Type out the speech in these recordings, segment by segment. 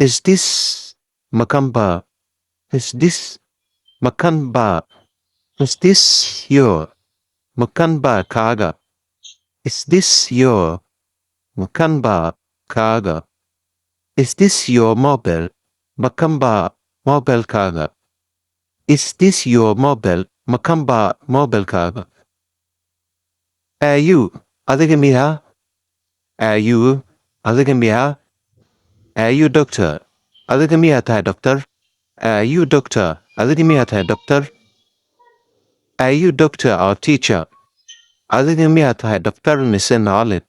Is this makan ba? Is this makan ba? Is this your makan ba kaga? Is this your makan ba kaga? Is this your mobile? Makan ba mobile kaga? Is this your mobile? Makan ba mobile kaga? You adiga miya? You adiga miya? You doctor? Adiga miya tahay doctor? You doctor? Adiga miya tahay doctor? You doctor or teacher? Adiga miya tahay doctor mise naalid?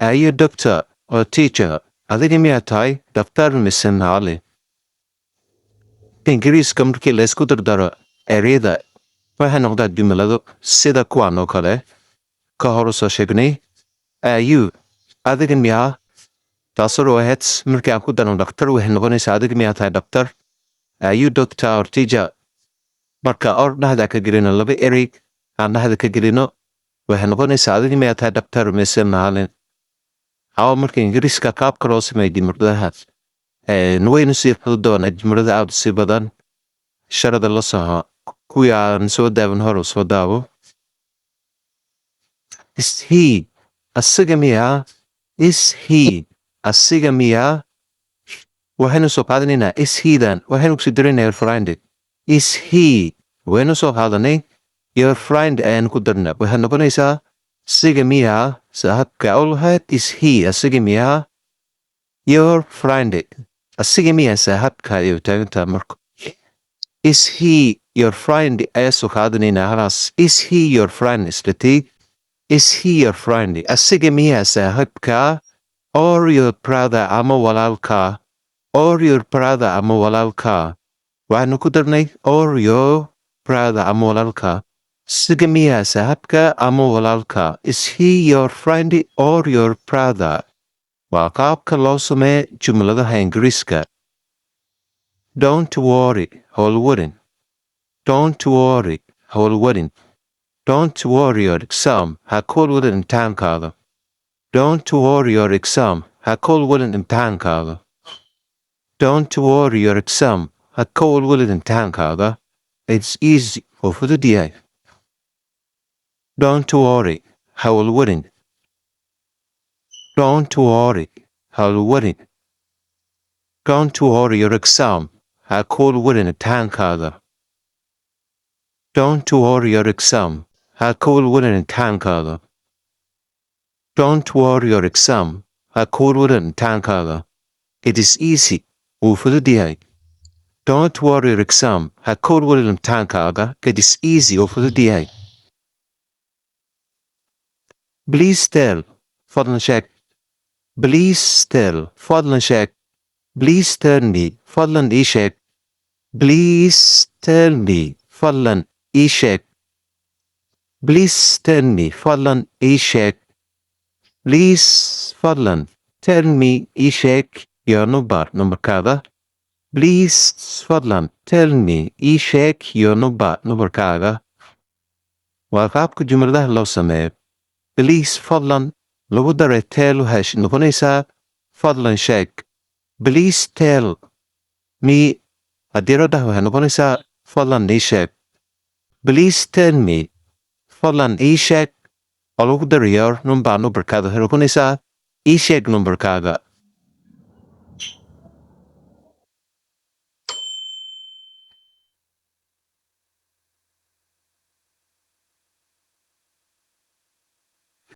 You doctor or teacher? Adiga miya tahay doctor mise naalid? Ingiriiska markii la isku dardaro ereyada waxay noqdaa jumlado sida kuwan oo kale ka hor soo sheegnay. You adiga miya? taasoo ahayd markii aan ku darno doctor waxay noqonaysaa adiga miya tahay doctor? You doctor or teacher? marka or dhahda ka gelino laba erey aan dhahda ka gelino waxay noqonaysaa adiga miya tahay doctor mise naalid. Hawa marka ingiriiska qaabka loo sameeyo jumladahaas waynu sii xudoona jumlada aad si badan sharada la soco kuwii aan soo daawan hore soo daawo. Is he asiga miya? Is he asiga miya? waxaynu soo qaadanaynaa is he dan waxaynu kusii darinaa your friend. Is he waynu soo qaadanay your friend ayaan ku darnaa waxay noqonaysaa asiga miya saaxiibka u lahayd. Is he asiga miya your friend? asiga miya saaxiibka ayuu taagantaa marka. Is he your friend ayaa soo qaadanaynaa halaas. Is he your friend islati? Is he your friend? asiga miya saaxiibka or your brother ama walaalka? Or your brother ama walaalka? waxaanu ku darnay or your brother ama walaalka. asiga miya saaxiibka ama walaalka? Is he your friend or your brother? waa qaabka loo sameeyo jumladaha ingiriiska. Don't worry howlwarin. Don't worry howlwarin. Don't worry your exam ha howlwarin imtixaankaaga. Don't worry your exam ha howlwarin imtixaankaaga. Don't worry your exam ha howlwarin imtixaankaaga. It's easy oo fudud yahay. Don't worry howlwarin. Don't worry howlwarin. Don't worry your exam ha howlwarin imtixaankaaga. Don't worry your exam ha howlwarin imtixaankaaga. Don't worry your exam ha howlwarin imtixaankaaga. It is easy wuu fudud yahay. Don't worry your exam ha howlwarin imtixaankaaga. It is easy wuu fudud yahay. Please tell fadlan sheeg. Please tell fadlan sheeg. Please tell me fadlan ii sheeg. Please tell me fadlan ii sheeg. Please tell me fadlan ii sheeg. Please fadlan tell me ii sheeg your numberkaada. Please fadlan tell me ii sheeg your numberkaaga. waa qaabka jumladaha loo sameeyo. Please fadlan lagu daray tell waxay noqonaysaa fadlan sheeg. Please tell me haddii la dhaho waxay noqonaysaa fadlan ii sheeg. Please tell me fadlan ii sheeg oo lagu daray your numberkaada waxay noqonaysaa ii sheeg numberkaaga.